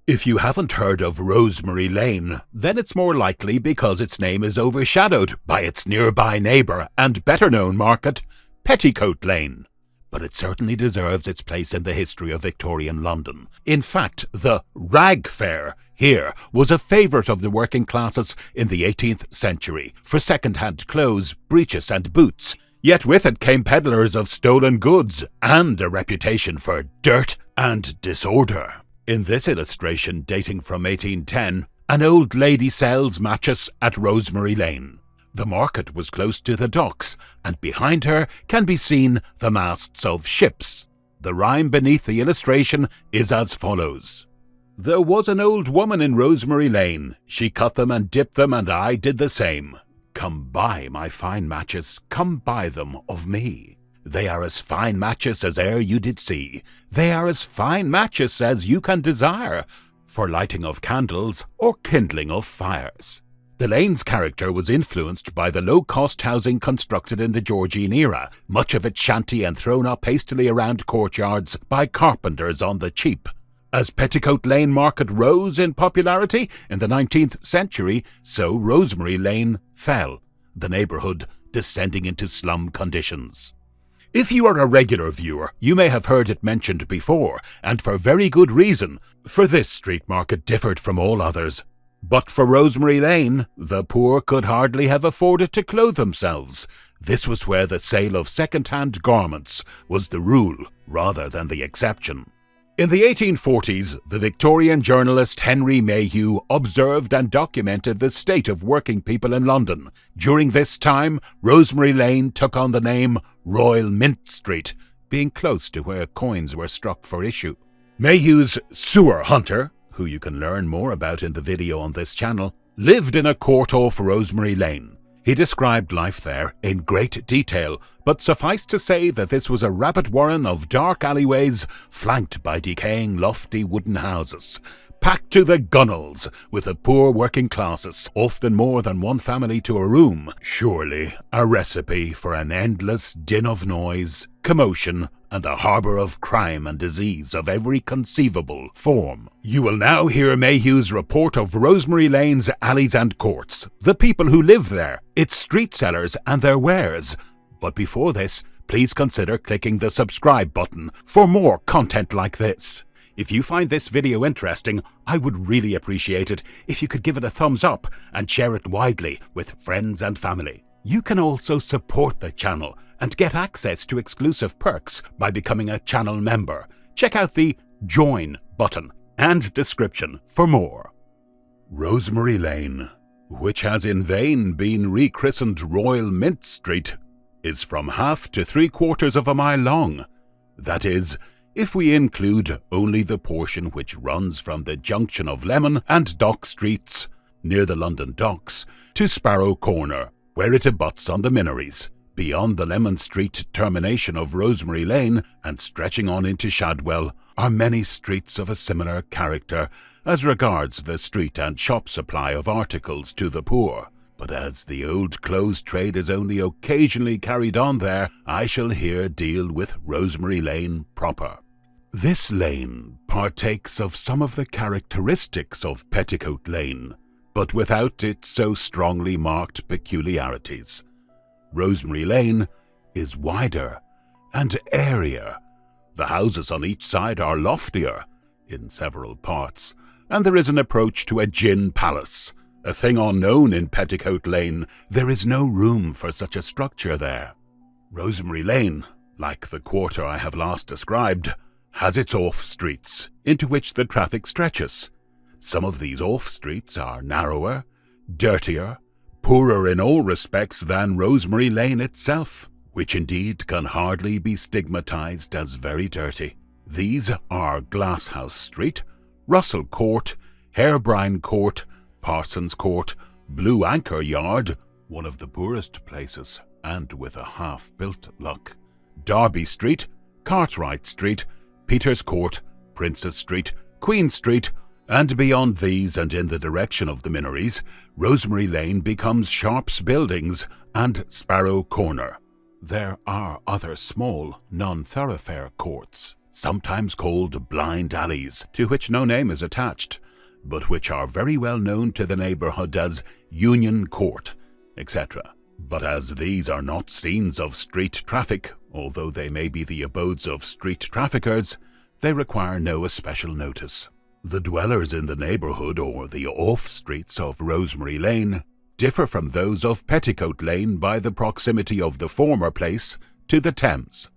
If you haven't heard of Rosemary Lane, then it's more likely because its name is overshadowed by its nearby neighbour and better-known market, Petticoat Lane. But it certainly deserves its place in the history of Victorian London. In fact, the rag fair here was a favourite of the working classes in the 18th century for second-hand clothes, breeches and boots. Yet with it came peddlers of stolen goods and a reputation for dirt and disorder. In this illustration dating from 1810, an old lady sells matches at Rosemary Lane. The market was close to the docks, and behind her can be seen the masts of ships. The rhyme beneath the illustration is as follows. There was an old woman in Rosemary Lane. She cut them and dipped them, and I did the same. Come buy my fine matches, come buy them of me. They are as fine matches as e'er you did see. They are as fine matches as you can desire, for lighting of candles or kindling of fires. The lane's character was influenced by the low-cost housing constructed in the Georgian era, much of it shanty and thrown up hastily around courtyards by carpenters on the cheap. As Petticoat Lane Market rose in popularity in the 19th century, so Rosemary Lane fell, the neighbourhood descending into slum conditions. If you are a regular viewer, you may have heard it mentioned before, and for very good reason, for this street market differed from all others. But for Rosemary Lane, the poor could hardly have afforded to clothe themselves. This was where the sale of second-hand garments was the rule rather than the exception. In the 1840s, the Victorian journalist Henry Mayhew observed and documented the state of working people in London. During this time, Rosemary Lane took on the name Royal Mint Street, being close to where coins were struck for issue. Mayhew's sewer hunter, who you can learn more about in the video on this channel, lived in a court off Rosemary Lane. He described life there in great detail, but suffice to say that this was a rabbit warren of dark alleyways flanked by decaying lofty wooden houses, packed to the gunnels with the poor working classes, often more than one family to a room. Surely a recipe for an endless din of noise, commotion, and the harbour of crime and disease of every conceivable form. You will now hear Mayhew's report of Rosemary Lane's alleys and courts, the people who live there, its street sellers and their wares. But before this, please consider clicking the subscribe button for more content like this. If you find this video interesting, I would really appreciate it if you could give it a thumbs up and share it widely with friends and family. You can also support the channel and get access to exclusive perks by becoming a channel member. Check out the Join button and description for more. Rosemary Lane, which has in vain been rechristened Royal Mint Street, is from half to 3/4 of a mile long. That is, if we include only the portion which runs from the junction of Lemon and Dock Streets, near the London Docks, to Sparrow Corner, where it abuts on the Minories. Beyond the Lemon Street termination of Rosemary Lane and stretching on into Shadwell are many streets of a similar character as regards the street and shop supply of articles to the poor. But as the old clothes trade is only occasionally carried on there, I shall here deal with Rosemary Lane proper. This lane partakes of some of the characteristics of Petticoat Lane, but without its so strongly marked peculiarities. Rosemary Lane is wider and airier. The houses on each side are loftier in several parts, and there is an approach to a gin palace, a thing unknown in Petticoat Lane. There is no room for such a structure there. Rosemary Lane, like the quarter I have last described, has its off-streets, into which the traffic stretches. Some of these off-streets are narrower, dirtier, poorer in all respects than Rosemary Lane itself, which indeed can hardly be stigmatized as very dirty. These are Glasshouse Street, Russell Court, Harebrine Court, Parsons Court, Blue Anchor Yard, one of the poorest places, and with a half-built look, Derby Street, Cartwright Street, Peter's Court, Princess Street, Queen Street, and beyond these and in the direction of the Minories, Rosemary Lane becomes Sharp's Buildings and Sparrow Corner. There are other small, non-thoroughfare courts, sometimes called blind alleys, to which no name is attached, but which are very well known to the neighbourhood as Union Court, etc. But as these are not scenes of street traffic, although they may be the abodes of street traffickers, they require no especial notice. The dwellers in the neighbourhood or the off-streets of Rosemary Lane differ from those of Petticoat Lane by the proximity of the former place to the Thames.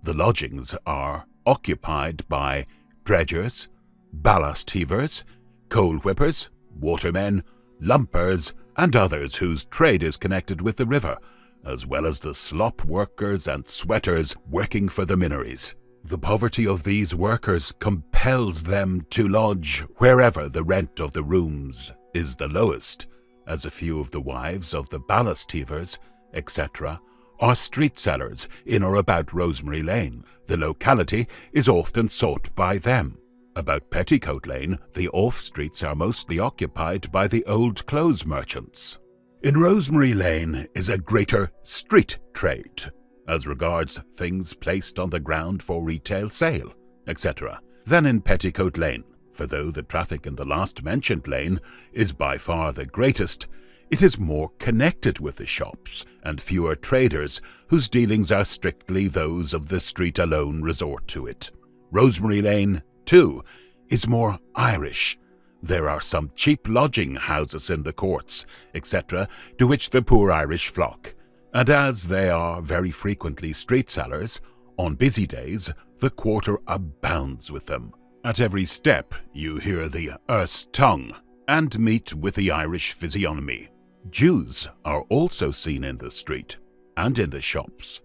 The lodgings are occupied by dredgers, ballast heavers, coal whippers, watermen, lumpers, and others whose trade is connected with the river, as well as the slop workers and sweaters working for the minories. The poverty of these workers compels them to lodge wherever the rent of the rooms is the lowest, as a few of the wives of the ballast heavers, etc., are street sellers in or about Rosemary Lane. The locality is often sought by them. About Petticoat Lane, the off-streets are mostly occupied by the old clothes merchants. In Rosemary Lane is a greater street trade, as regards things placed on the ground for retail sale, etc., than in Petticoat Lane. For though the traffic in the last-mentioned lane is by far the greatest, it is more connected with the shops, and fewer traders whose dealings are strictly those of the street alone resort to it. Rosemary Lane, too, is more Irish. There are some cheap lodging houses in the courts, etc., to which the poor Irish flock, and as they are very frequently street sellers, on busy days the quarter abounds with them. At every step you hear the Erse tongue, and meet with the Irish physiognomy. Jews are also seen in the street, and in the shops.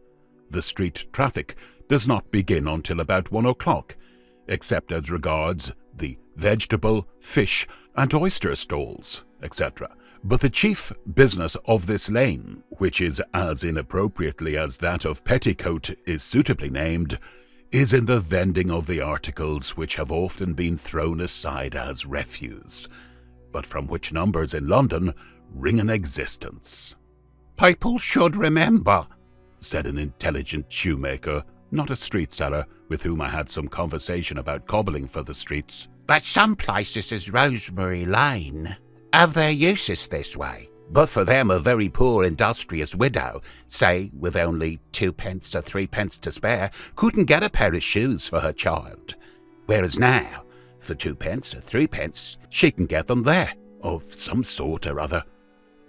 The street traffic does not begin until about 1 o'clock, except as regards the vegetable, fish, and oyster stalls, etc. But the chief business of this lane, which is as inappropriately as that of Petticoat is suitably named, is in the vending of the articles which have often been thrown aside as refuse, but from which numbers in London ring an existence. "People should remember," said an intelligent shoemaker, not a street seller, with whom I had some conversation about cobbling for the streets, "that some places as Rosemary Lane have their uses this way. But for them a very poor industrious widow, say with only 2p or 3p to spare, couldn't get a pair of shoes for her child. Whereas now, for 2p or 3p, she can get them there, of some sort or other.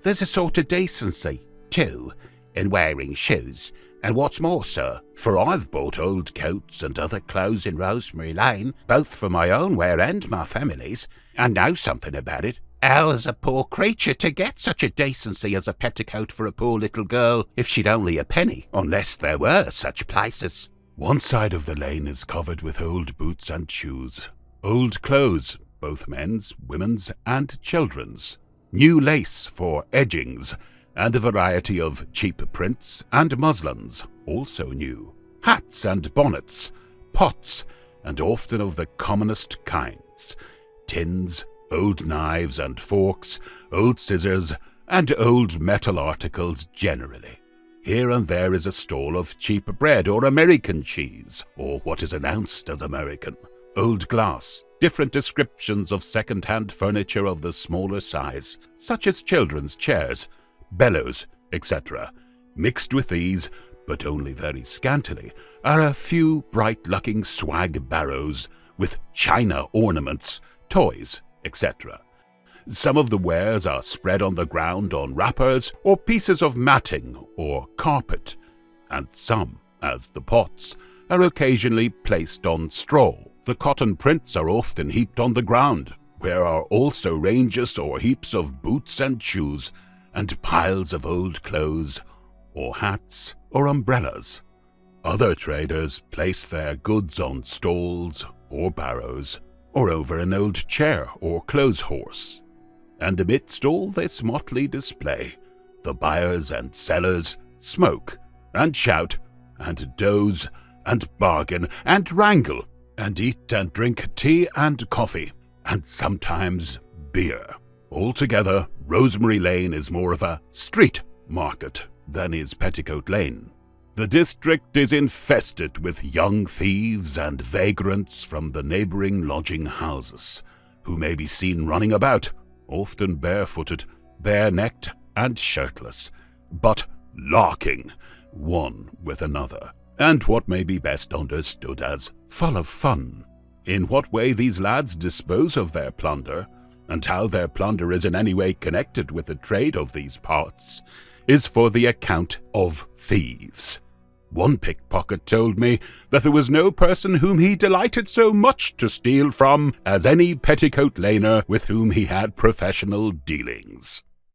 There's a sort of decency, too, in wearing shoes, and what's more, sir, for I've bought old coats and other clothes in Rosemary Lane, both for my own wear and my family's, and know something about it. How is a poor creature to get such a decency as a petticoat for a poor little girl, if she'd only a penny, unless there were such places?" One side of the lane is covered with old boots and shoes, old clothes, both men's, women's, and children's, new lace for edgings, and a variety of cheap prints and muslins, also new, hats and bonnets, pots, and often of the commonest kinds, tins, old knives and forks, old scissors, and old metal articles generally. Here and there is a stall of cheap bread or American cheese, or what is announced as American, old glass, different descriptions of second-hand furniture of the smaller size, such as children's chairs, bellows, etc. Mixed with these, but only very scantily, are a few bright-looking swag barrows with china ornaments, toys, etc. Some of the wares are spread on the ground on wrappers or pieces of matting or carpet, and some, as the pots, are occasionally placed on straw. The cotton prints are often heaped on the ground, where are also ranges or heaps of boots and shoes, and piles of old clothes, or hats, or umbrellas. Other traders place their goods on stalls or barrows, or over an old chair or clothes horse. And amidst all this motley display, the buyers and sellers smoke, and shout, and doze, and bargain, and wrangle, and eat and drink tea and coffee, and sometimes beer. Altogether, Rosemary Lane is more of a street market than is Petticoat Lane. The district is infested with young thieves and vagrants from the neighbouring lodging houses, who may be seen running about, often barefooted, bare-necked, and shirtless, but larking one with another, and what may be best understood as full of fun. In what way these lads dispose of their plunder, and how their plunder is in any way connected with the trade of these parts, is for the account of thieves. One pickpocket told me that there was no person whom he delighted so much to steal from as any Petticoat Laner with whom he had professional dealings.